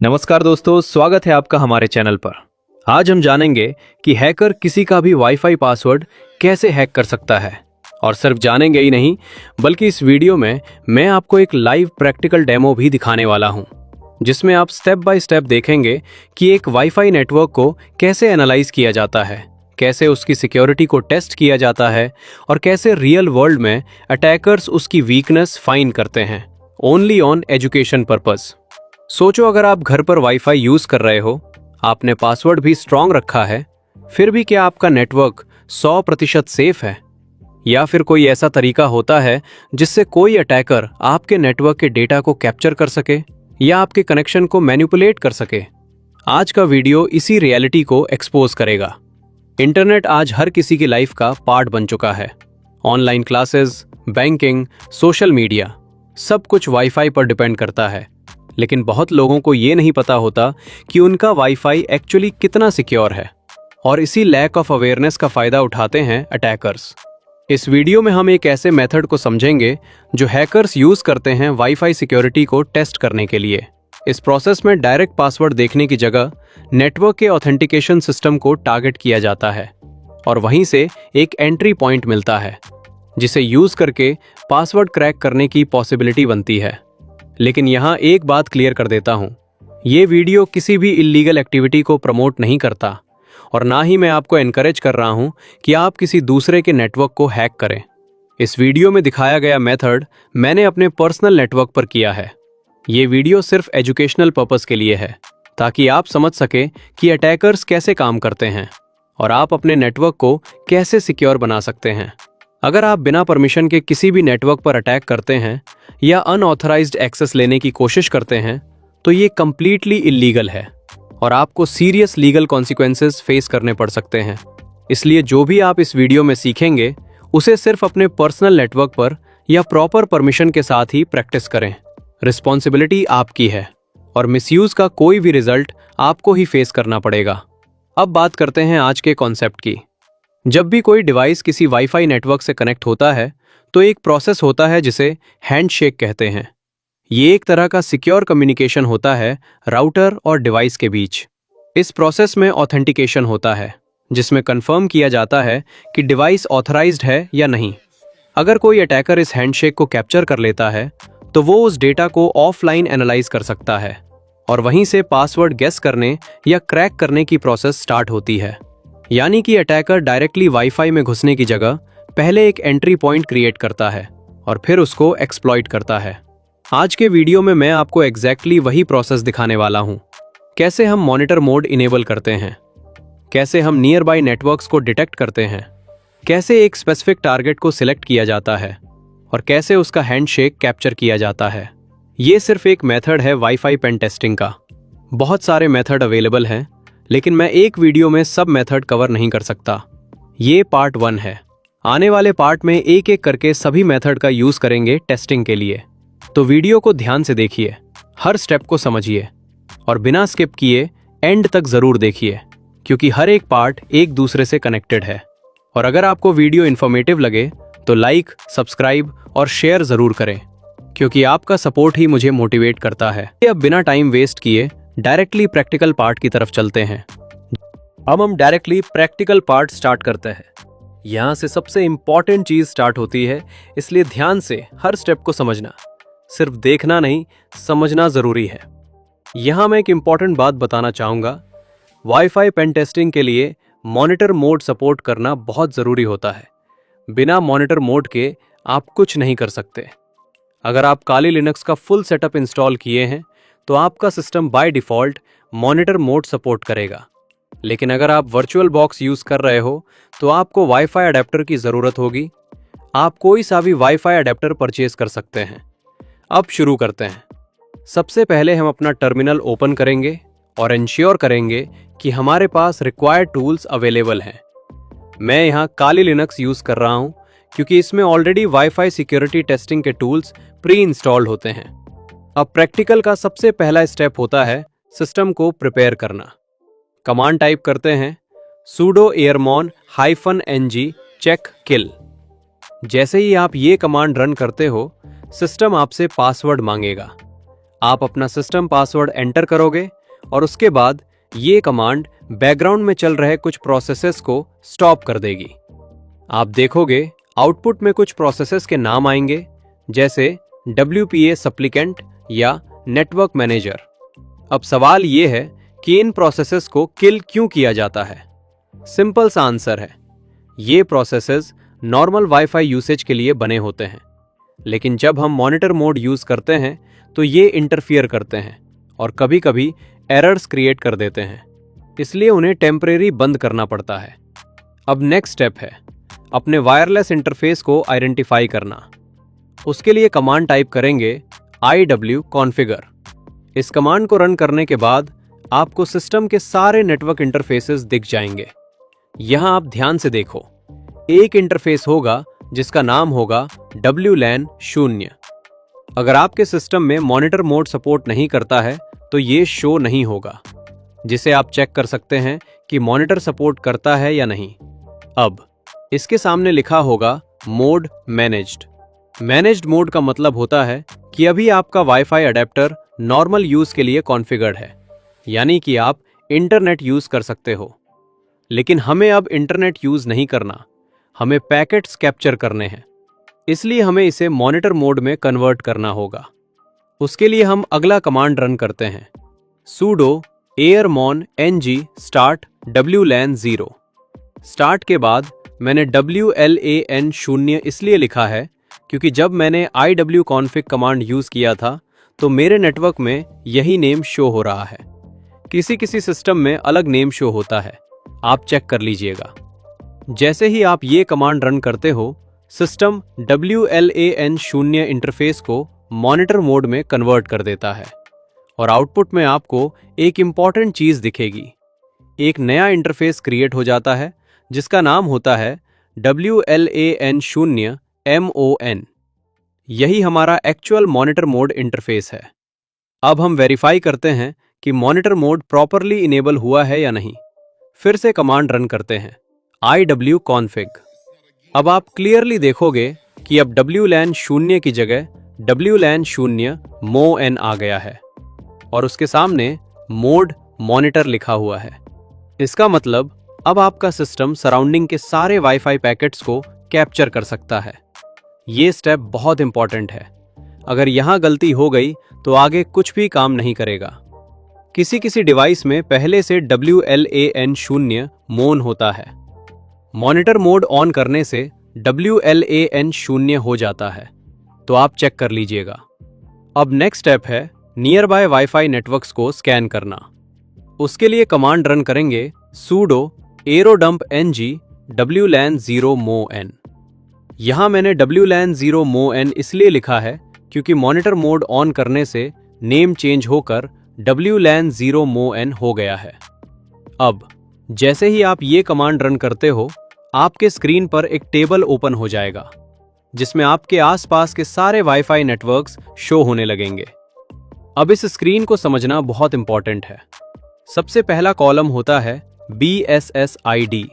नमस्कार दोस्तों, स्वागत है आपका हमारे चैनल पर। आज हम जानेंगे कि हैकर किसी का भी वाईफाई पासवर्ड कैसे हैक कर सकता है। और सिर्फ जानेंगे ही नहीं, बल्कि इस वीडियो में मैं आपको एक लाइव प्रैक्टिकल डेमो भी दिखाने वाला हूं, जिसमें आप स्टेप बाय स्टेप देखेंगे कि एक वाईफाई नेटवर्क को कैसे एनालाइज किया जाता है, कैसे उसकी सिक्योरिटी को टेस्ट किया जाता है और कैसे रियल वर्ल्ड में अटैकर्स उसकी वीकनेस फाइंड करते हैं, ओनली ऑन एजुकेशन पर्पस। सोचो, अगर आप घर पर वाईफाई यूज कर रहे हो, आपने पासवर्ड भी स्ट्रांग रखा है, फिर भी क्या आपका नेटवर्क 100% सेफ है? या फिर कोई ऐसा तरीका होता है जिससे कोई अटैकर आपके नेटवर्क के डेटा को कैप्चर कर सके या आपके कनेक्शन को मैनिपुलेट कर सके? आज का वीडियो इसी रियलिटी को एक्सपोज करेगा। इंटरनेट आज हर किसी की लाइफ का पार्ट बन चुका है। Online classes, banking, social media, सब कुछ वाईफाई पर डिपेंड करता है। लेकिन बहुत लोगों को ये नहीं पता होता कि उनका वाईफाई एक्चुअली कितना सिक्योर है, और इसी लैक ऑफ अवेयरनेस का फायदा उठाते हैं अटैकर्स। इस वीडियो में हम एक ऐसे मेथड को समझेंगे जो हैकर्स यूज करते हैं वाईफाई सिक्योरिटी को टेस्ट करने के लिए। इस प्रोसेस में डायरेक्ट पासवर्ड देखने की जगह नेटवर्क के ऑथेंटिकेशन सिस्टम को टारगेट किया जाता है और वहीं से एक एंट्री पॉइंट मिलता है जिसे यूज करके पासवर्ड क्रैक करने की पॉसिबिलिटी बनती है। लेकिन यहाँ एक बात क्लियर कर देता हूँ, ये वीडियो किसी भी इल्लीगल एक्टिविटी को प्रमोट नहीं करता और ना ही मैं आपको एनकरेज कर रहा हूँ कि आप किसी दूसरे के नेटवर्क को हैक करें। इस वीडियो में दिखाया गया मेथड मैंने अपने पर्सनल नेटवर्क पर किया है। ये वीडियो सिर्फ एजुकेशनल पर्पस के लिए है, ताकि आप समझ सकें कि अटैकर्स कैसे काम करते हैं और आप अपने नेटवर्क को कैसे सिक्योर बना सकते हैं। अगर आप बिना परमिशन के किसी भी नेटवर्क पर अटैक करते हैं या अनऑथराइज्ड एक्सेस लेने की कोशिश करते हैं, तो ये कंप्लीटली इल्लीगल है और आपको सीरियस लीगल कॉन्सिक्वेंसेस फेस करने पड़ सकते हैं। इसलिए जो भी आप इस वीडियो में सीखेंगे, उसे सिर्फ अपने पर्सनल नेटवर्क पर या प्रॉपर परमिशन के साथ ही प्रैक्टिस करें। रिस्पॉन्सिबिलिटी आपकी है और मिसयूज का कोई भी रिजल्ट आपको ही फेस करना पड़ेगा। अब बात करते हैं आज के कॉन्सेप्ट की। जब भी कोई डिवाइस किसी वाईफाई नेटवर्क से कनेक्ट होता है, तो एक प्रोसेस होता है जिसे हैंडशेक कहते हैं। ये एक तरह का सिक्योर कम्युनिकेशन होता है राउटर और डिवाइस के बीच। इस प्रोसेस में ऑथेंटिकेशन होता है, जिसमें कंफर्म किया जाता है कि डिवाइस ऑथराइज्ड है या नहीं। अगर कोई अटैकर इस हैंडशेक को कैप्चर कर लेता है, तो वो उस डेटा को ऑफलाइन एनालाइज कर सकता है और वहीं से पासवर्ड गेस करने या क्रैक करने की प्रोसेस स्टार्ट होती है। यानी कि अटैकर डायरेक्टली वाईफाई में घुसने की जगह पहले एक एंट्री पॉइंट क्रिएट करता है और फिर उसको एक्सप्लॉइट करता है। आज के वीडियो में मैं आपको एग्जैक्टली वही प्रोसेस दिखाने वाला हूं। कैसे हम मॉनिटर मोड इनेबल करते हैं, कैसे हम नियर बाय नेटवर्क्स को डिटेक्ट करते हैं, कैसे एक स्पेसिफिक टारगेट को सिलेक्ट किया जाता है और कैसे उसका हैंडशेक कैप्चर किया जाता है। ये सिर्फ एक मेथड है वाईफाई पेन टेस्टिंग का। बहुत सारे मेथड अवेलेबल हैं, लेकिन मैं एक वीडियो में सब मेथड कवर नहीं कर सकता। ये पार्ट 1 है। आने वाले पार्ट में एक एक करके सभी मेथड का यूज करेंगे टेस्टिंग के लिए। तो वीडियो को ध्यान से देखिए, हर स्टेप को समझिए और बिना स्किप किए एंड तक जरूर देखिए, क्योंकि हर एक पार्ट एक दूसरे से कनेक्टेड है। और अगर आपको वीडियो इन्फॉर्मेटिव लगे तो लाइक, सब्सक्राइब और शेयर जरूर करें, क्योंकि आपका सपोर्ट ही मुझे मोटिवेट करता है। अब बिना टाइम वेस्ट किए डायरेक्टली प्रैक्टिकल पार्ट की तरफ चलते हैं। अब हम डायरेक्टली प्रैक्टिकल पार्ट स्टार्ट करते हैं। यहाँ से सबसे इंपॉर्टेंट चीज स्टार्ट होती है, इसलिए ध्यान से हर स्टेप को समझना। सिर्फ देखना नहीं, समझना जरूरी है। यहाँ मैं एक इंपॉर्टेंट बात बताना चाहूंगा। वाईफाई पेन टेस्टिंग के लिए मॉनिटर मोड सपोर्ट करना बहुत जरूरी होता है। बिना मॉनिटर मोड के आप कुछ नहीं कर सकते। अगर आप काली लिनक्स का फुल सेटअप इंस्टॉल किए हैं, तो आपका system by default monitor mode support करेगा। लेकिन अगर आप वर्चुअल बॉक्स यूज कर रहे हो, तो आपको वाईफाई अडेप्टर की जरूरत होगी। आप कोई सा भी वाईफाई अडेप्टर परचेज कर सकते हैं। अब शुरू करते हैं। सबसे पहले हम अपना टर्मिनल ओपन करेंगे और इंश्योर करेंगे कि हमारे पास रिक्वायर्ड टूल्स अवेलेबल हैं। मैं यहाँ काली लिनक्स यूज कर रहा हूँ, क्योंकि इसमें ऑलरेडी वाईफाई सिक्योरिटी टेस्टिंग के टूल्स प्री इंस्टॉल्ड होते हैं। अब प्रैक्टिकल का सबसे पहला स्टेप होता है सिस्टम को प्रिपेयर करना। कमांड टाइप करते हैं sudo airmon -ng check kill। जैसे ही आप ये कमांड रन करते हो, सिस्टम आपसे पासवर्ड मांगेगा। आप अपना सिस्टम पासवर्ड एंटर करोगे और उसके बाद ये कमांड बैकग्राउंड में चल रहे कुछ प्रोसेसेस को स्टॉप कर देगी। आप देखोगे आउटपुट में कुछ प्रोसेसेस के नाम आएंगे, जैसे WPA सप्लीकेंट या नेटवर्क मैनेजर। अब सवाल ये है कि इन प्रोसेसेस को किल क्यों किया जाता है। सिंपल सा आंसर है, ये प्रोसेसेस नॉर्मल वाईफाई यूसेज के लिए बने होते हैं, लेकिन जब हम मॉनिटर मोड यूज करते हैं तो ये इंटरफियर करते हैं और कभी कभी एरर्स क्रिएट कर देते हैं, इसलिए उन्हें टेम्परेरी बंद करना पड़ता है। अब नेक्स्ट स्टेप है अपने वायरलेस इंटरफेस को आइडेंटिफाई करना। उसके लिए कमांड टाइप करेंगे IW configure। इस कमांड को रन करने के बाद आपको सिस्टम के सारे नेटवर्क इंटरफेसेस दिख जाएंगे। यहां आप ध्यान से देखो, एक इंटरफेस होगा जिसका नाम होगा WLAN 0। अगर आपके सिस्टम में मॉनिटर मोड सपोर्ट नहीं करता है तो ये शो नहीं होगा, जिसे आप चेक कर सकते हैं कि मॉनिटर सपोर्ट करता है या नहीं। अब इसके सामने लिखा होगा मोड मैनेज्ड। मैनेज्ड मोड का मतलब होता है कि अभी आपका वाईफाई अडेप्टर नॉर्मल यूज के लिए कॉन्फ़िगर्ड है, यानी कि आप इंटरनेट यूज कर सकते हो। लेकिन हमें अब इंटरनेट यूज नहीं करना, हमें पैकेट्स कैप्चर करने हैं, इसलिए हमें इसे मॉनिटर मोड में कन्वर्ट करना होगा। उसके लिए हम अगला कमांड रन करते हैं, sudo airmon ng start WLAN 0। Start के बाद मैंने WLAN 0 इसलिए लिखा है क्योंकि जब मैंने IW config कमांड यूज किया था तो मेरे नेटवर्क में यही नेम शो हो रहा है। किसी किसी सिस्टम में अलग नेम शो होता है, आप चेक कर लीजिएगा। जैसे ही आप ये कमांड रन करते हो, सिस्टम WLAN 0 इंटरफेस को मॉनिटर मोड में कन्वर्ट कर देता है और आउटपुट में आपको एक इंपॉर्टेंट चीज दिखेगी। एक नया इंटरफेस क्रिएट हो जाता है जिसका नाम होता है WLAN 0 MON। यही हमारा एक्चुअल मॉनिटर मोड इंटरफेस है। अब हम वेरीफाई करते हैं कि मॉनिटर मोड प्रॉपरली इनेबल हुआ है या नहीं। फिर से कमांड रन करते हैं, IW config। अब आप क्लियरली देखोगे कि अब WLAN 0 की जगह WLAN 0 MON आ गया है और उसके सामने मोड मॉनिटर लिखा हुआ है। इसका मतलब अब आपका सिस्टम सराउंडिंग के सारे वाईफाई पैकेट्स को कैप्चर कर सकता है। ये स्टेप बहुत इंपॉर्टेंट है, अगर यहां गलती हो गई तो आगे कुछ भी काम नहीं करेगा। किसी किसी डिवाइस में पहले से WLAN 0 MON होता है। मॉनिटर मोड ऑन करने से WLAN 0 हो जाता है, तो आप चेक कर लीजिएगा। अब नेक्स्ट स्टेप है नियर बाय वाईफाई नेटवर्क्स को स्कैन करना। उसके लिए कमांड रन करेंगे sudo aerodump ng WLAN 0 MON। यहां मैंने WLAN 0 MON इसलिए लिखा है क्योंकि मॉनिटर मोड ऑन करने से नेम चेंज होकर WLAN 0 MON हो गया है। अब जैसे ही आप ये कमांड रन करते हो, आपके स्क्रीन पर एक टेबल ओपन हो जाएगा जिसमें आपके आसपास के सारे वाईफाई नेटवर्क्स शो होने लगेंगे। अब इस स्क्रीन को समझना बहुत इंपॉर्टेंट है। सबसे पहला कॉलम होता है BSS ID।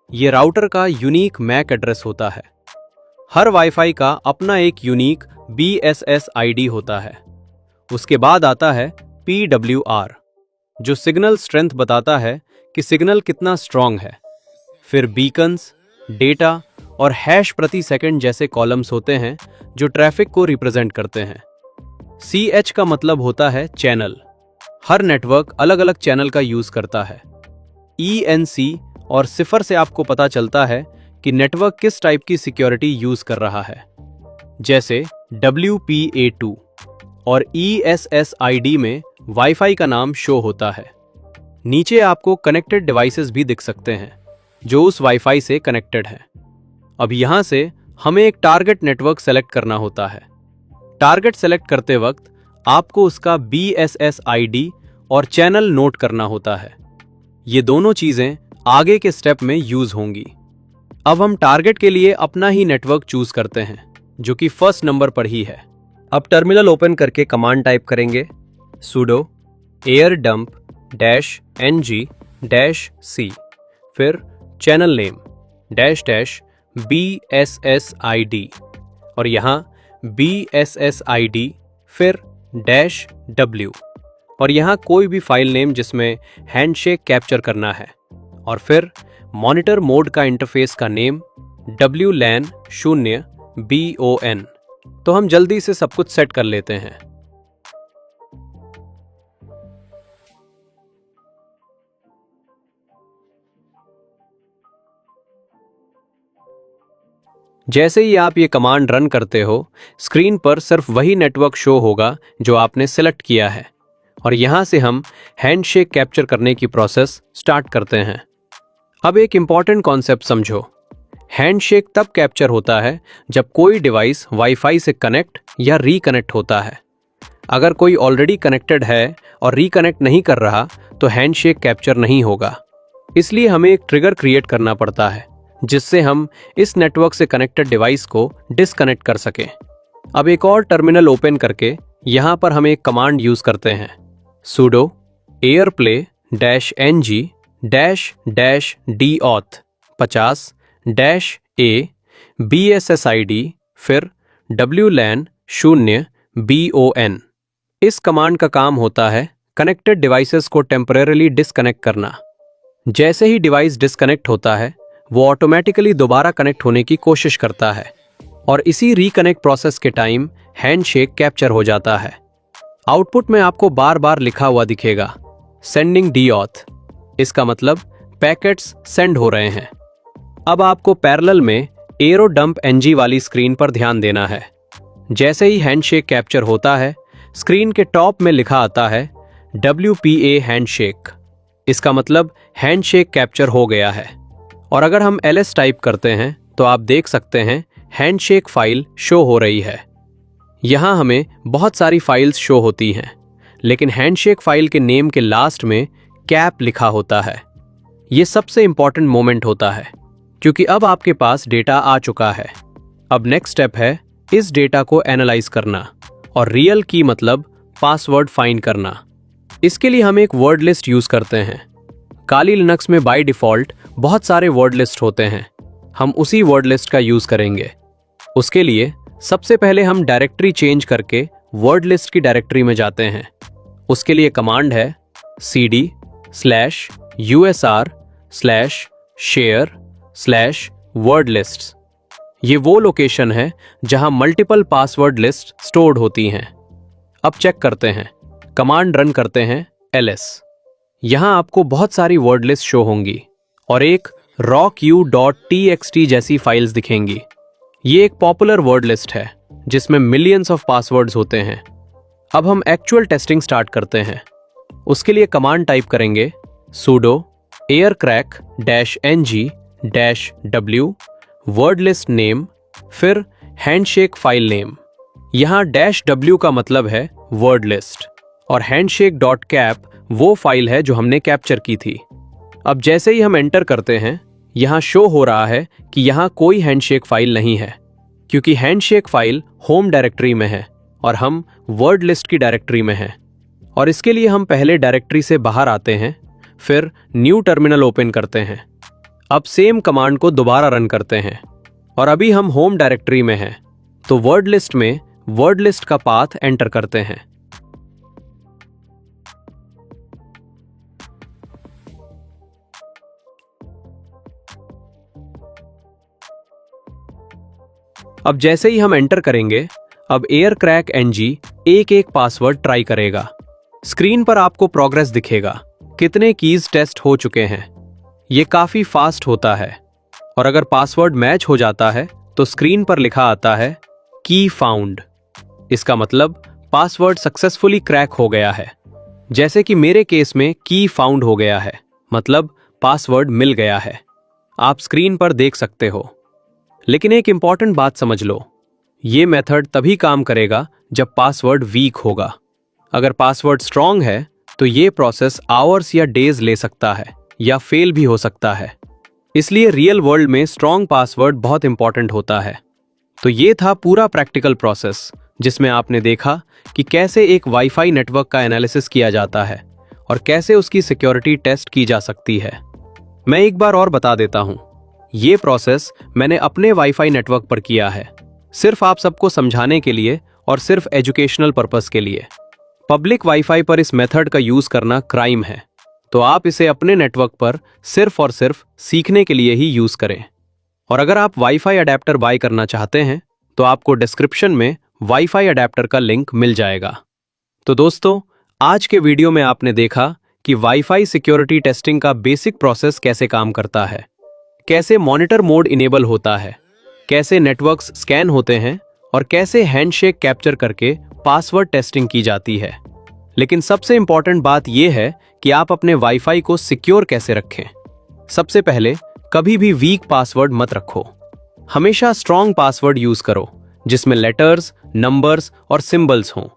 ये राउटर का यूनिक मैक एड्रेस होता है। हर वाईफाई का अपना एक यूनिक BSS ID होता है। उसके बाद आता है PWR, जो सिग्नल स्ट्रेंथ बताता है कि सिग्नल कितना स्ट्रांग है। फिर बीकन्स, डेटा और हैश प्रति सेकंड जैसे कॉलम्स होते हैं जो ट्रैफिक को रिप्रेजेंट करते हैं। CH का मतलब होता है चैनल। हर नेटवर्क अलग अलग चैनल का यूज करता है। ENC और सिफर से आपको पता चलता है कि नेटवर्क किस टाइप की सिक्योरिटी यूज कर रहा है, जैसे WPA2। और ESSID में वाईफाई का नाम शो होता है। नीचे आपको कनेक्टेड डिवाइसेस भी दिख सकते हैं जो उस वाईफाई से कनेक्टेड है। अब यहां से हमें एक टारगेट नेटवर्क सेलेक्ट करना होता है। टारगेट सेलेक्ट करते वक्त आपको उसका BSS ID और चैनल नोट करना होता है। ये दोनों चीजें आगे के स्टेप में यूज होंगी। अब हम टारगेट के लिए अपना ही नेटवर्क चूज करते हैं जो कि फर्स्ट नंबर पर ही है। अब टर्मिनल ओपन करके कमांड टाइप करेंगे sudo aerodump -ng-c, फिर चैनल नेम -BSSID और यहाँ BSSID, फिर -w और यहाँ कोई भी फाइल नेम जिसमें हैंडशेक कैप्चर करना है, और फिर मॉनिटर मोड का इंटरफेस का नेम WLAN 0 BON। तो हम जल्दी से सब कुछ सेट कर लेते हैं। जैसे ही आप ये कमांड रन करते हो, स्क्रीन पर सिर्फ वही नेटवर्क शो होगा जो आपने सेलेक्ट किया है, और यहाँ से हम हैंडशेक कैप्चर करने की प्रोसेस स्टार्ट करते हैं। अब एक इम्पॉर्टेंट कॉन्सेप्ट समझो। हैंडशेक तब कैप्चर होता है जब कोई डिवाइस वाईफाई से कनेक्ट या रिकनेक्ट होता है। अगर कोई ऑलरेडी कनेक्टेड है और रिकनेक्ट नहीं कर रहा तो हैंडशेक कैप्चर नहीं होगा। इसलिए हमें एक ट्रिगर क्रिएट करना पड़ता है जिससे हम इस नेटवर्क से कनेक्टेड डिवाइस को डिस्कनेक्ट कर सकें। अब एक और टर्मिनल ओपन करके यहाँ पर हम एक कमांड यूज करते हैं, sudo airplay-ng-dauth 50-a bssid फिर WLAN 0 BON। इस कमांड का काम होता है कनेक्टेड डिवाइसेस को टेम्परेरली डिस्कनेक्ट करना। जैसे ही डिवाइस डिस्कनेक्ट होता है वो ऑटोमेटिकली दोबारा कनेक्ट होने की कोशिश करता है, और इसी रिकनेक्ट प्रोसेस के टाइम हैंडशेक कैप्चर हो जाता है। आउटपुट में आपको बार बार लिखा हुआ दिखेगा सेंडिंग डीऑथ। इसका मतलब पैकेट्स सेंड हो रहे हैं। अब आपको पैरेलल में एरो डंप एनजी वाली स्क्रीन पर ध्यान देना है। जैसे ही हैंडशेक कैप्चर होता है, स्क्रीन के टॉप में लिखा आता है WPA हैंडशेक। इसका मतलब हैंडशेक कैप्चर हो गया है। और अगर हम LS टाइप करते हैं तो आप देख सकते हैं हैंडशेक फाइल शो हो रही है। यहाँ हमें बहुत सारी फाइल्स शो होती हैं, लेकिन हैंडशेक फाइल के नेम के लास्ट में कैप लिखा होता है। ये सबसे इंपॉर्टेंट मोमेंट होता है क्योंकि अब आपके पास डेटा आ चुका है। अब नेक्स्ट स्टेप है इस डेटा को एनालाइज करना और रियल की मतलब पासवर्ड फाइंड करना। इसके लिए हम एक वर्ड लिस्ट यूज करते हैं। काली लिनक्स में बाय डिफॉल्ट बहुत सारे वर्ड लिस्ट होते हैं। हम उसी वर्ड लिस्ट का यूज करेंगे। उसके लिए सबसे पहले हम डायरेक्टरी चेंज करके वर्ड लिस्ट की डायरेक्टरी में जाते हैं। उसके लिए कमांड है cd/usr/share/wordlists। ये वो लोकेशन है जहां मल्टीपल पासवर्ड लिस्ट स्टोर्ड होती हैं। अब चेक करते हैं, कमांड रन करते हैं ls। यहां आपको बहुत सारी वर्ड लिस्ट शो होंगी और एक rocku.txt जैसी फाइल्स दिखेंगी। ये एक पॉपुलर वर्ड लिस्ट है जिसमें मिलियंस ऑफ पासवर्ड्स होते हैं। अब हम एक्चुअल टेस्टिंग स्टार्ट करते हैं। उसके लिए कमांड टाइप करेंगे sudo aircrack-ng-w वर्डलिस्ट नेम फिर हैंडशेक फाइल नेम। यहाँ -w का मतलब है वर्ड लिस्ट और handshake.cap वो फाइल है जो हमने कैप्चर की थी। अब जैसे ही हम एंटर करते हैं, यहाँ शो हो रहा है कि यहाँ कोई हैंडशेक फाइल नहीं है क्योंकि हैंडशेक फाइल होम डायरेक्टरी में है और हम वर्ड लिस्ट की डायरेक्टरी में हैं। और इसके लिए हम पहले डायरेक्टरी से बाहर आते हैं, फिर न्यू टर्मिनल ओपन करते हैं। अब सेम कमांड को दोबारा रन करते हैं और अभी हम होम डायरेक्टरी में हैं, तो वर्ड लिस्ट में वर्ड लिस्ट का पाथ एंटर करते हैं। अब जैसे ही हम एंटर करेंगे, अब aircrack-ng एक एक पासवर्ड ट्राई करेगा। स्क्रीन पर आपको प्रोग्रेस दिखेगा, कितने कीज टेस्ट हो चुके हैं। ये काफी फास्ट होता है और अगर पासवर्ड मैच हो जाता है तो स्क्रीन पर लिखा आता है की फाउंड। इसका मतलब पासवर्ड सक्सेसफुली क्रैक हो गया है। जैसे कि मेरे केस में की फाउंड हो गया है, मतलब पासवर्ड मिल गया है। आप स्क्रीन पर देख सकते हो। लेकिन एक इंपॉर्टेंट बात समझ लो, ये मेथड तभी काम करेगा जब पासवर्ड वीक होगा। अगर पासवर्ड स्ट्रांग है तो ये प्रोसेस आवर्स या डेज ले सकता है या फेल भी हो सकता है। इसलिए रियल वर्ल्ड में स्ट्रांग पासवर्ड बहुत इंपॉर्टेंट होता है। तो ये था पूरा प्रैक्टिकल प्रोसेस जिसमें आपने देखा कि कैसे एक वाईफाई नेटवर्क का एनालिसिस किया जाता है और कैसे उसकी सिक्योरिटी टेस्ट की जा सकती है। मैं एक बार और बता देता हूं, ये प्रोसेस मैंने अपने वाईफाई नेटवर्क पर किया है, सिर्फ आप सबको समझाने के लिए और सिर्फ एजुकेशनल पर्पस के लिए। पब्लिक वाईफाई पर इस मेथड का यूज करना क्राइम है, तो आप इसे अपने नेटवर्क पर सिर्फ और सिर्फ सीखने के लिए ही यूज करें। और अगर आप वाईफाई अडेप्टर बाय करना चाहते हैं तो आपको डिस्क्रिप्शन में वाईफाई अडेप्टर का लिंक मिल जाएगा। तो दोस्तों, आज के वीडियो में आपने देखा कि वाईफाई सिक्योरिटी टेस्टिंग का बेसिक प्रोसेस कैसे काम करता है, कैसे मॉनिटर मोड इनेबल होता है, कैसे नेटवर्क्स स्कैन होते हैं और कैसे हैंडशेक कैप्चर करके पासवर्ड टेस्टिंग की जाती है। लेकिन सबसे इंपॉर्टेंट बात यह है कि आप अपने वाईफाई को सिक्योर कैसे रखें। सबसे पहले, कभी भी वीक पासवर्ड मत रखो। हमेशा स्ट्रॉन्ग पासवर्ड यूज करो जिसमें लेटर्स, नंबर्स और सिंबल्स हों।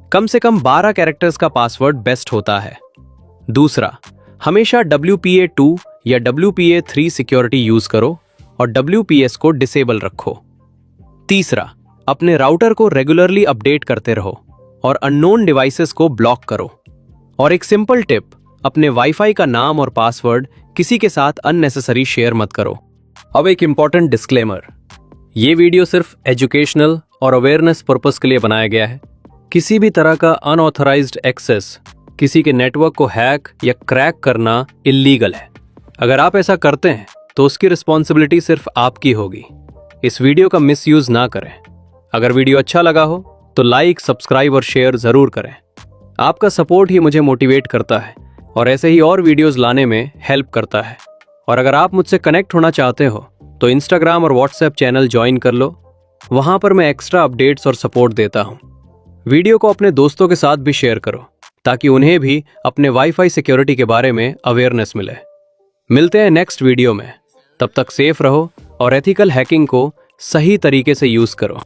कम से कम 12 कैरेक्टर्स का पासवर्ड बेस्ट होता है। दूसरा, हमेशा WPA2 या WPA3 सिक्योरिटी यूज करो और WPS को डिसेबल रखो। तीसरा, अपने राउटर को रेगुलरली अपडेट करते रहो और अननोन डिवाइसेस को ब्लॉक करो। और एक सिंपल टिप, अपने वाईफाई का नाम और पासवर्ड किसी के साथ अननेसेसरी शेयर मत करो। अब एक इंपॉर्टेंट डिस्क्लेमर, ये वीडियो सिर्फ एजुकेशनल और अवेयरनेस पर्पस के लिए बनाया गया है। किसी भी तरह का अनऑथराइज्ड एक्सेस, किसी के नेटवर्क को हैक या क्रैक करना इल्लीगल है। अगर आप ऐसा करते हैं तो उसकी रिस्पॉन्सिबिलिटी सिर्फ आपकी होगी। इस वीडियो का मिसयूज ना करें। अगर वीडियो अच्छा लगा हो तो लाइक, सब्सक्राइब और शेयर जरूर करें। आपका सपोर्ट ही मुझे मोटिवेट करता है और ऐसे ही और वीडियोस लाने में हेल्प करता है। और अगर आप मुझसे कनेक्ट होना चाहते हो तो इंस्टाग्राम और व्हाट्सएप चैनल ज्वाइन कर लो। वहां पर मैं एक्स्ट्रा अपडेट्स और सपोर्ट देता हूं। वीडियो को अपने दोस्तों के साथ भी शेयर करो ताकि उन्हें भी अपने वाईफाई सिक्योरिटी के बारे में अवेयरनेस मिले। मिलते हैं नेक्स्ट वीडियो में। तब तक सेफ रहो और एथिकल हैकिंग को सही तरीके से यूज करो।